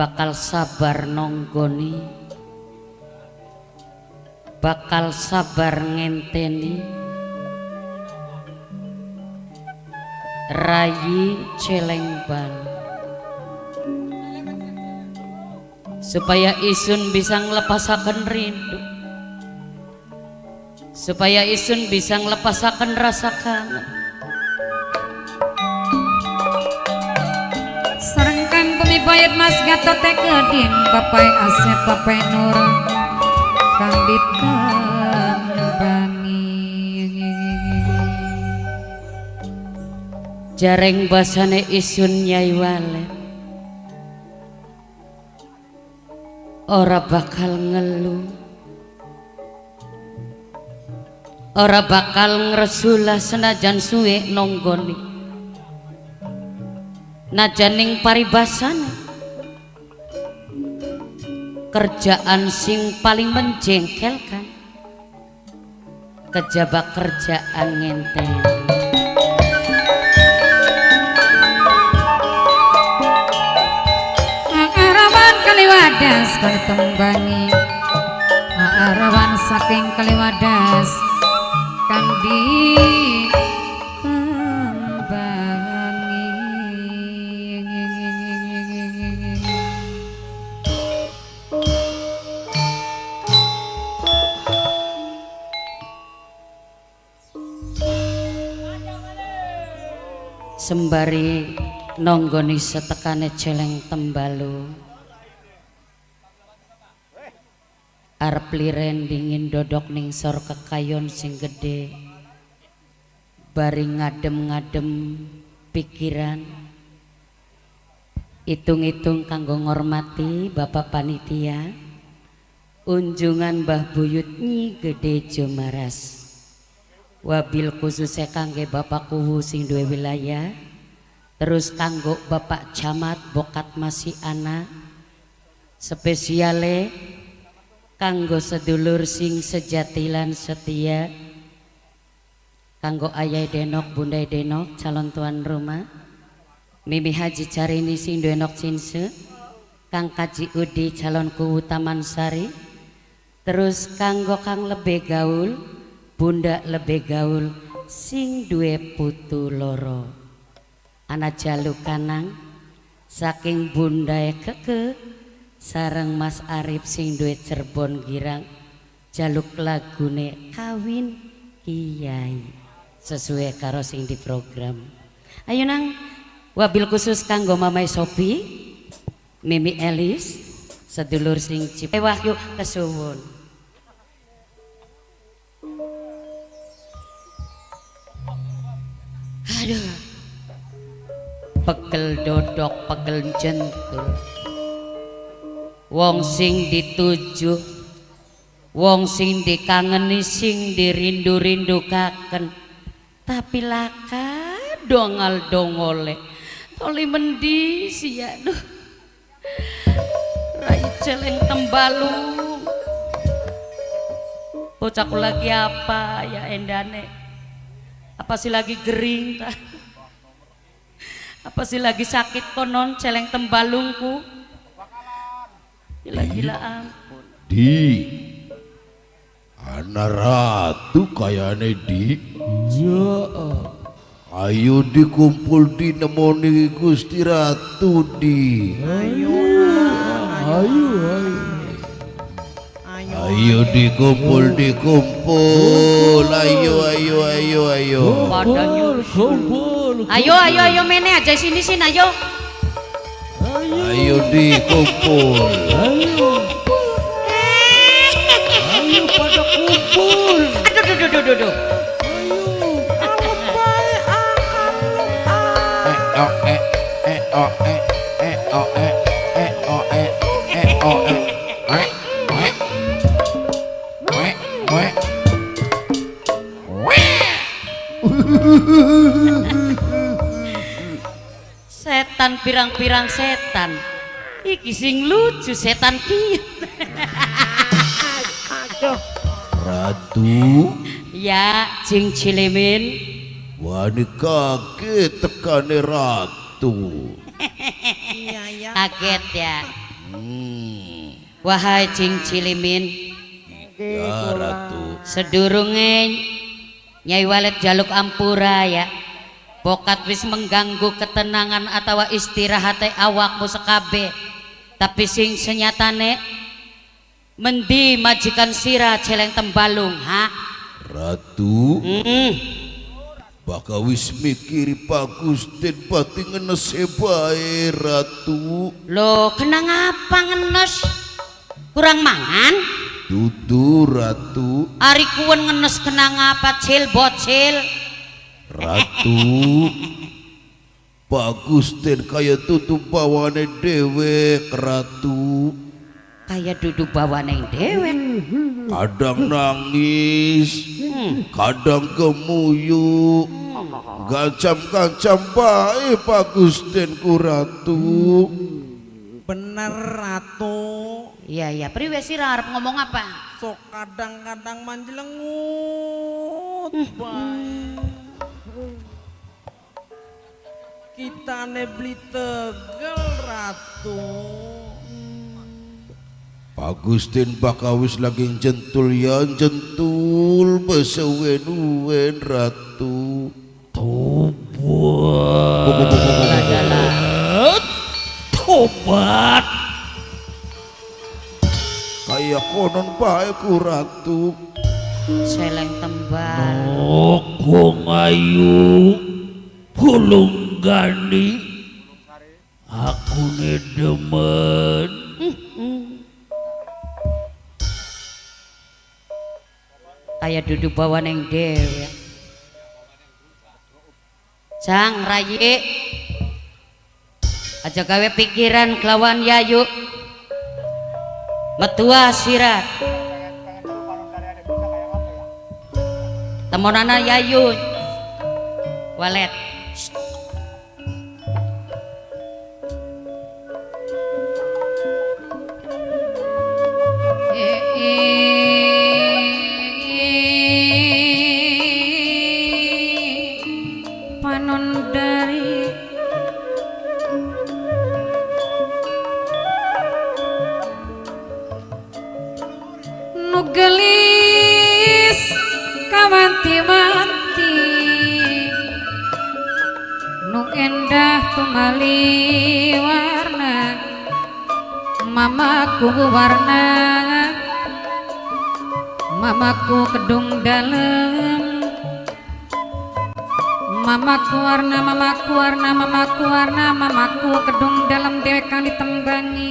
bakal sabar nonggoni, bakal sabar ngenteni rayi celengban supaya isun bisa ngelepasaken rindu, supaya isun bisa ngelepasaken rasa kangen. Sarengkang pemibayat Mas Gatot Tekedin Bapak Asep Bapak Nur Kang Ditembani jareng basane isun Nyai Wale ora bakal ngeluh, ora bakal ngresula senajan suwe nonggoni, najaning paribasane kerjaan sing paling menjengkelkan kejaba kerjaan ngenteni. Arawan kaliwadas kang tembani, arawan saking kaliwadas kang sembari nonggoni setekane celeng tembalu arep liren dingin dodok ning sor kekayon sing gede bari ngadem-ngadem pikiran itung-itung kanggo ngormati Bapak Panitia unjungan Mbah Buyut Nyi Gede Jomaras wabil khususnya kangge Bapak Kuwu sing duwe wilayah, terus kanggo Bapak Camat Bokat Masih Ana, spesiale kanggo sedulur sing sejatilan setia, kanggo Ayah Denok Bunda Denok calon tuan rumah, Mimi Haji Carini sing duwe nok cinse, Kang Kaji Udi calon Kuwu Taman Sari, terus kanggo Kang Lebe Gaul Bunda Lebe Gaul sing duwe putu loro anak jaluk kanang saking Bundae Keke sareng Mas Arif sing duwe Cirebon Girang jaluk lagune kawin Kiai sesuai karo sing di program. Ayo nang wabil khusus kanggo Mamai Sopi Mimi Elis sedulur sing Cipe Wahyu kesuwun. Aduh, pegel dodok, pegel jentul. Wong sing dituju, wong sing dikangeni, sing dirindu-rindukaken. Tapi laka dongal dongole, toli mendi sih aduh. Rai celeng tembalung. Bocahku lagi apa ya endane? Apa sih lagi gering tak? Apa sih lagi sakit konon celeng tembalungku? Gila-gila ampun. Di anak ratu kayane di. Ya. Ayo dikumpul di nemoni Gusti Ratu di. Ayo dikumpul ayo Ayo mene aja sini ayo dikumpul ayo pada kumpul aduh setan pirang-pirang setan iki sing lucu setan kieu. Ratu ya Jing Cilimin wani kaget tekane ratu. Kaget ya Wahai Cing Cilimin, Ya Ratu. sedurunge Nyai Walet jaluk ampura ya. Pokat wis mengganggu ketenangan atau istirahat awakmu sekabe. Tapi sing senyatane mendi majikan sira celeng tembalung ha? Ratu. Baka wis mikiri bagus den pati ngenese bae Ratu. Loh kenang apa ngenes? Kurang mangan? Dudu Ratu. Ari kuwen ngenes kenang apa cil bocil? Ratu. Bagus den kaya tutup bawane dewek Ratu. Kayak duduk bawane dewek. Kadang nangis, kadang gemuyu, gancam-gancam bae bagus den ku Ratu. Bener Ratu. Iya iya, priwe sira arep ngomong apa? Sok kadang-kadang manjelengut bae. Kita beli tegel Ratu. Bagus den bakawis lagi jentul ya jentul besewen-wen Ratu. Tobat. Kayak konon bae ku Ratu. Celeng tembal. Kong ayu pulung gani. Aku demen. Kayak duduk bawa neng dewe. Sang rayi aja gawe pikiran kelawan yayu metua sirat temonana yayu Walet. Panon dari nugelis kawanti-wanti nu endah tumali warna mamaku warna mamaku kedung dalem mamaku warna mamaku warna mamaku warna mamaku kedung dalam dewek kang ditembangi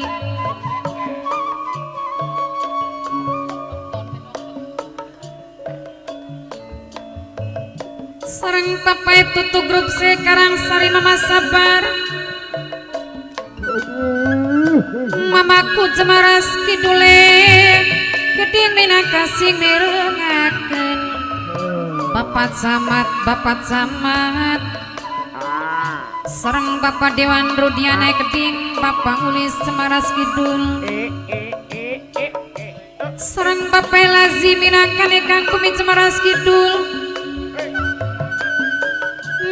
sareng papai tutu grup sekarang sari mama sabar mamaku jemaras kidule geding minakasing mirengaken bapat samat sareng bapak Dewan Rudiana keding bapak Ulis Cemaras Kidul sareng bapak Lazi minangkan Kang Kumi Cemaras Kidul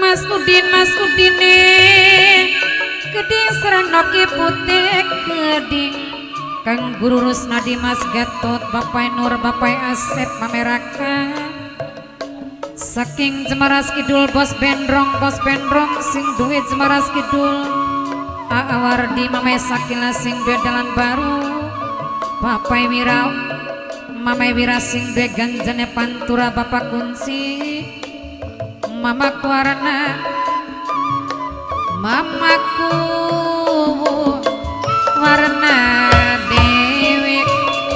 Mas Udine keding sareng Noki Putih keding Kang Guru Rusnadi Mas Gatot bapak Nur bapak Asep mamerakan saking Cemaras Kidul bos bendrong sing duit Cemaras Kidul Awardi Mamai Sakila sing duit dalan baru Bapak Wira Mamai Wira sing duit ganjane pantura Bapak Kunci Mamaku warna Mamaku warna Dewi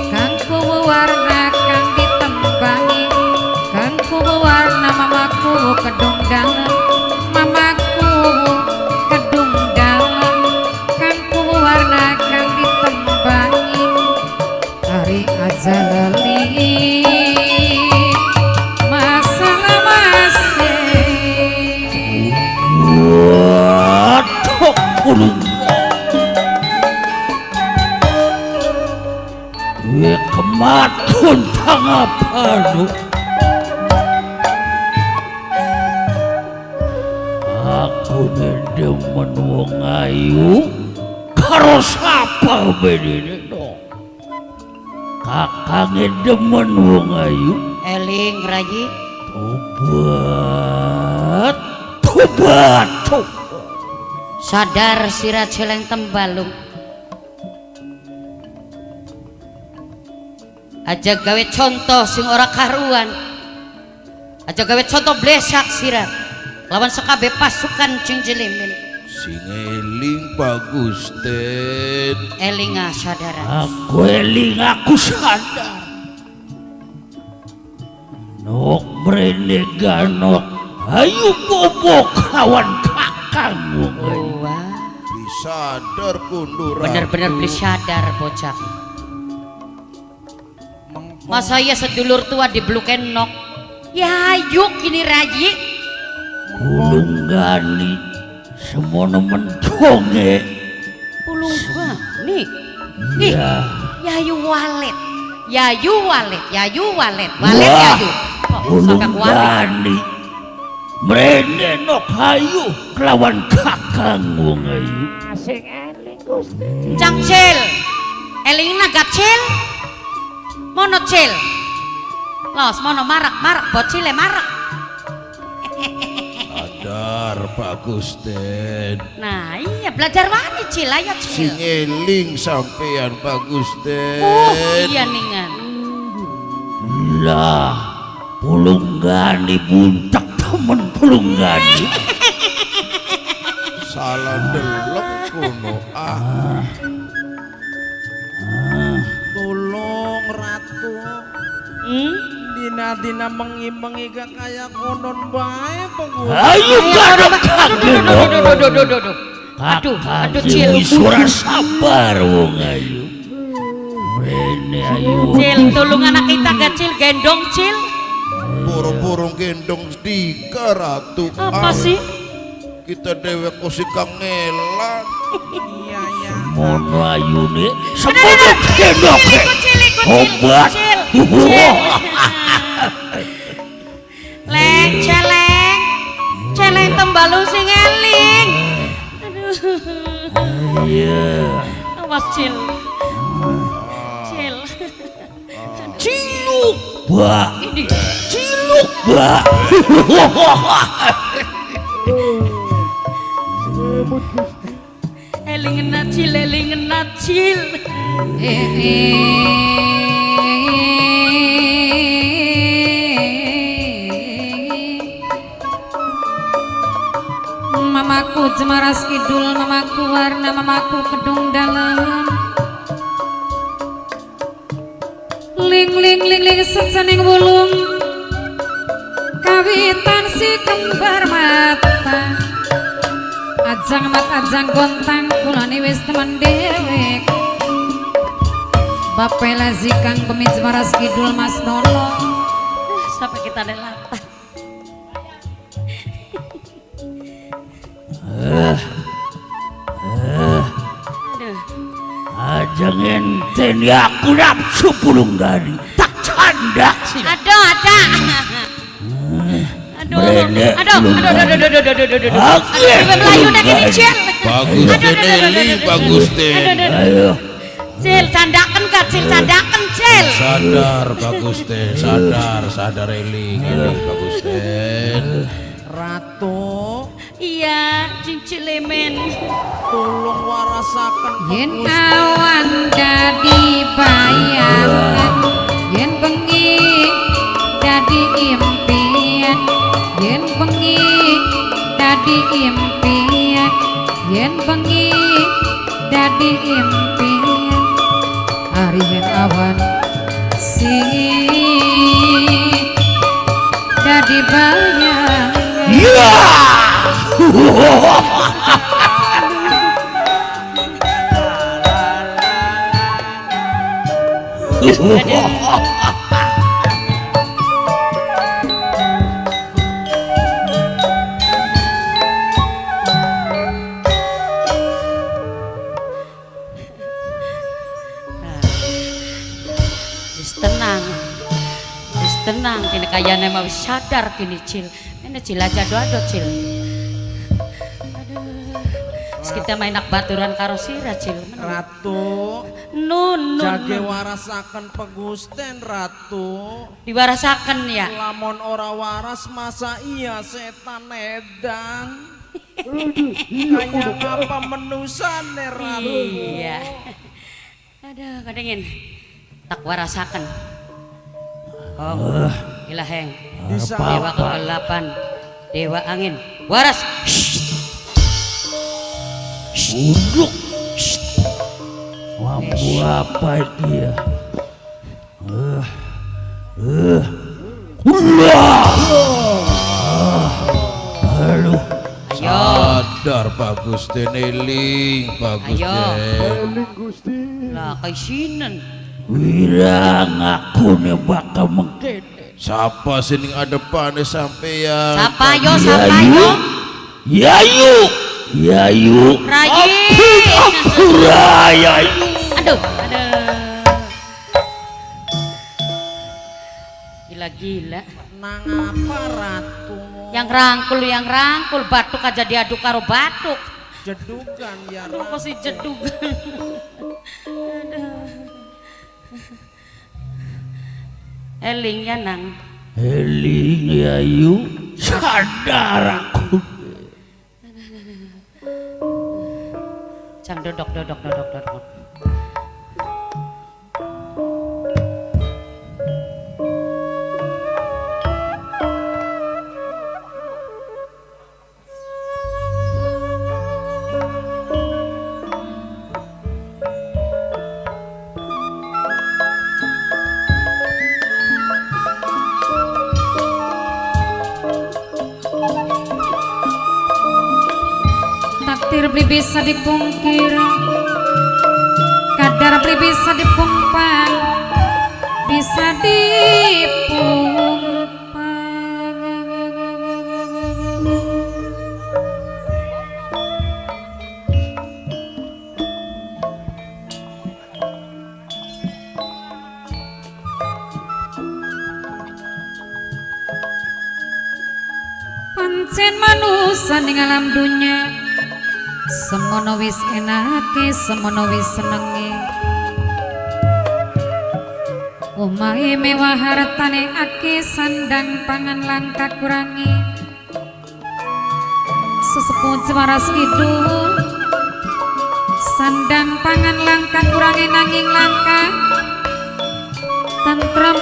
Kangku warna kang ditembangi Kangku warna mamaku kedung dalam mamaku kedung dalam kangku warna kang ditembangi hari aja lali masalah masih Waduh kulung gue kematun tangapanu aku demen wong ayu karo sapa bedine no. Kakange demen wong ayu. Eling Rayi. Tobat. Tobat. Sadar sira celeng tembalung. Aja gawe contoh sing ora karuan. Aja gawe contoh blesak sira. Lawan sekabe pasukan Cingcilimin. Sing eling bagus ten. Elinga sadara. Aku eling aku sadar. Nok mrene ganok. Ayo bobo kawan kakang wong ayu. Wah, Disadar kundur. bener-bener beli sadar bocah. Masa ya sedulur tua dibluken nok. Ya yuk kini Rayi. Ulung gani semono mendonge. Pulung gua nih. Nih. Ya. Yayu walet. Yayu walet. Yayu walet. Walet yayu. Kok Ulung sampai walet? gani. Mrene nok ayu kelawan kakang wong ayu. Cang cil. Eling naga cil. Mono cil. Los mono marak bocile marak. Sadar bagus ten. Nah iya belajar wani cil ayo Sing cil. eling sampean bagus ten. Iya ningan. Lah, pulunggani buntak temen pulunggani. Salah delok kuno ah. Tolong ratu. Dina-dina mengi-mengi gak kayak konon bae bagus. Ayo gadok kaki dong. Aduh, Kakak Cil. suara sabar wong ayu. Mrene ayu. Cil, tolong anak kita kecil gendong cil. Burung-burung gendong dika ratu. Apa Ah, sih? Kita dewek kusi kangelan. Iya ya. Mono ayune semono gendok. Obat. Leng, celeng tembalu sing eling. Iya. Awas cil. Cil. Ciluk, Mbak. Ini Ciluk, Mbak. elingan nacil. Mamaku Jemaras Kidul, mamaku Warna, mamaku Kedung Dalam. Ling ling ling ling sejening wulung kawitan si kembar mata. Ajang mat ajang gontang kulane wis temen dewek. Bape lazi kang pemi Jemaras Kidul Mas Nono. Sampai kita nelata. Aja ngenten ya aku nafsu pulunggani. Tak candak sih. Aduh, ada. Aduh, Mrene, aduh, aduh. Aku yang Melayu nek ini pulunggani. cil. Bagus ten eling bagus ten. Ayo. Cil, candakan kak, cil, candakan cil. Sadar bagus ten. Sadar eling bagus ten. Ratu, Iya, cincin lemen. tolong warasaken Yen bagus. awan dadi bayangan, yen bengi dadi impian, yen bengi dadi impian, yen bengi dadi impian. Hari yen awan dadi bayangan. Ya. Wis tenang, kini kayane mau sadar kini cil. Ini cil aja doa cil. Aduh, kita main nak baturan karo sira Cil. Ratu Nun jage warasaken Pagusten Ratu. diwarasaken ya. Lamun ora waras masa iya setan edan. Kayak apa menusane Ratu. Iya. Aduh, kadengin. Tak warasaken. Oh, ilaheng. Bisa Dewa kegelapan, dewa angin. Waras. Uduk. Mampu apa itu ya? Halo. Ayo. Sadar Pak Gusten eling Pak Gusten. Lah kaisinan. Wirang aku nih bakal mengkene. Siapa sini adepane sampeyan? Sapa yo, sapa yo. Yayu. Yayu. Rayi. Yayu. Aduh, aduh. Gila-gila. nang apa Ratu? Yang rangkul batuk aja diaduk karo batuk. Jedugan ya Apa Ratu. sih jedugan? Eling ya nang. Eling Yayu. Sadar aku. Cang dodok. Takdir beli bisa dipungkir, kadar beli bisa dipumpang, bisa pancen manusia ning alam dunya semono wis enake semono wis senenge omahe mewah hartane ake sandang pangan langka kurangi sesepuh waras kidul sandang pangan langka kurangi nanging langka tentrem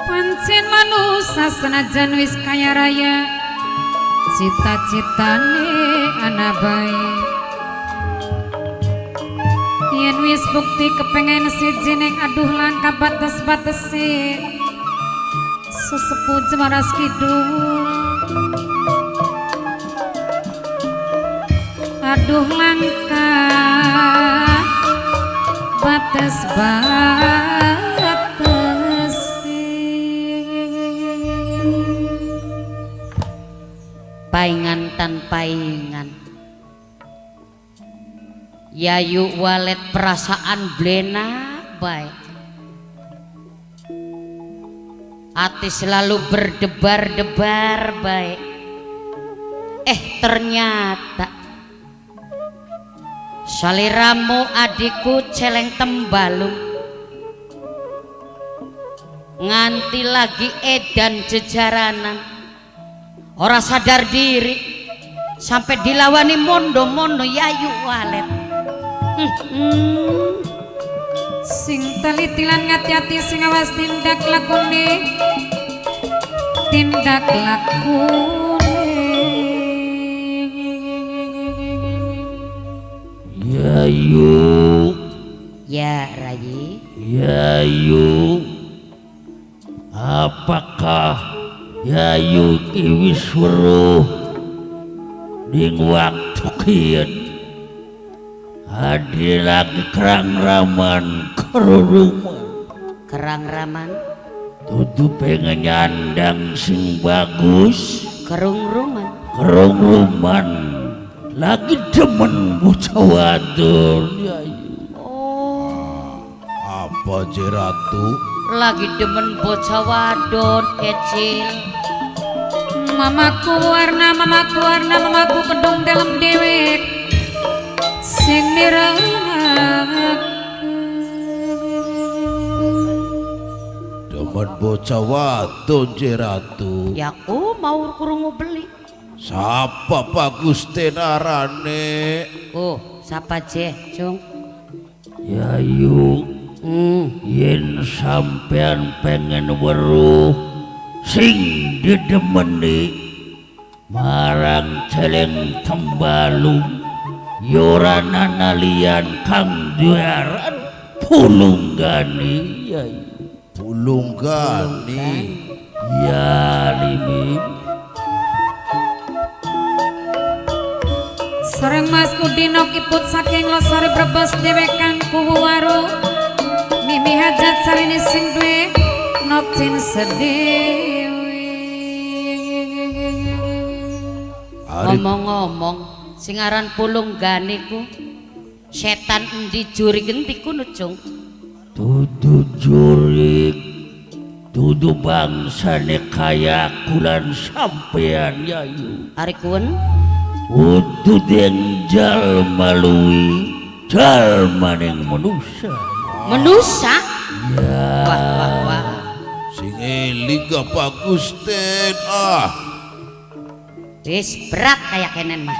pancen manusia senajan wis kaya raya cita-citane ana bae yen wis bukti kepengen siji ning aduh langka bates-batese sesepuh Jemaras Kidul aduh langka bates-bates paingan tan paingan Yayu walet perasaan blena baik hati selalu berdebar-debar baik ternyata saliramu adikku celeng tembalung nganti lagi edan jejaranan ora sadar diri sampai dilawani mondo-mondo Yayu walet sing telitilan ngati-hati sing awas tindak lakune Yayu ya Rayi Yayu apakah Yayu wis weruh ning waktu kieu hadir lagi kerang raman kerang raman tutu pengen nyandang sing bagus kerung ruman kerumuman lagi demen bocah wadon Yayu. Apa je ratu? Lagi demen bocah wadon kecil. Mamaku warna mamaku kedung dalam dewek sing nirang Demen bocah wadon je ratu. Ya aku mau kurungu beli. Sapa Pak Gusti narane? Oh, siapa je, Cung? Yayu, yen sampean pengen weruh sing didemeni marang Celeng Tembalung yorana lian kang juaran Pulunggani Yayu. Pulunggani. Ya Limin. Sareng Mas Kudinok iput saking losori Brebes dewekan kuwaru mimi hajat sarine sing duwe nok cin sedewe. Ngomong-ngomong, sing aran Pulunggani ku setan endi juri genti kuno, Cung? Dudu jurik, dudu bangsane kaya kulan sampean Yayu. Ari kun Udud yang jalma luwi jalma yang manusia. menusa. Ya Wah. Sing eling ka Pak Gusti. Wis berat kayak kenen mah.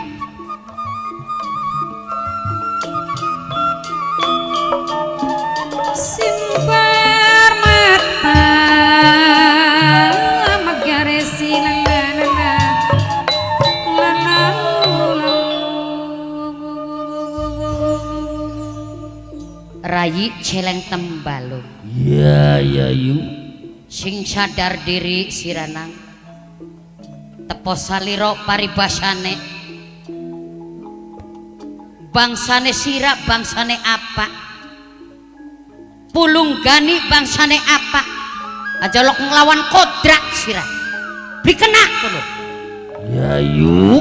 Simbar mata magare sinanana Rayi Celeng Tembalung ya Yayu. sing sadar diri siranang tepo saliro paribasane bangsane sira bangsane apa Pulunggani bangsane apa aja lo ngelawan kodrak sira beli kena kulo Yayu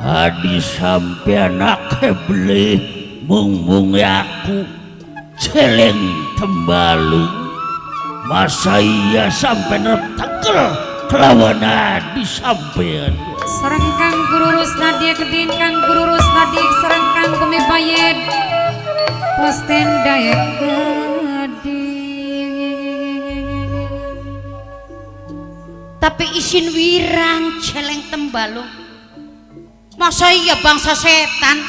adi sampean ake beli mung aku Celeng Tembalung masa iya sampai netekel kelawan adi sampean. sareng kang gururus nadia kedin kang gururus nadik sareng kang kumi bayed posten dayak kedin. tapi isin wirang Celeng Tembalung masa iya bangsa setan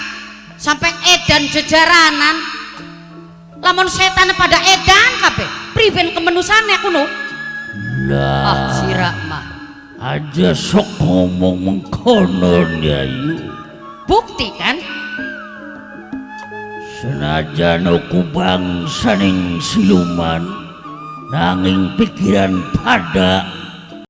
sampai edan jejaranan lamun setan pada edan kabeh priben kemenusane kuno Lah sirak mah aja sok ngomong mengkono Yayu. bukti kan Senajan aku bangsa ning siluman nanging pikiran pada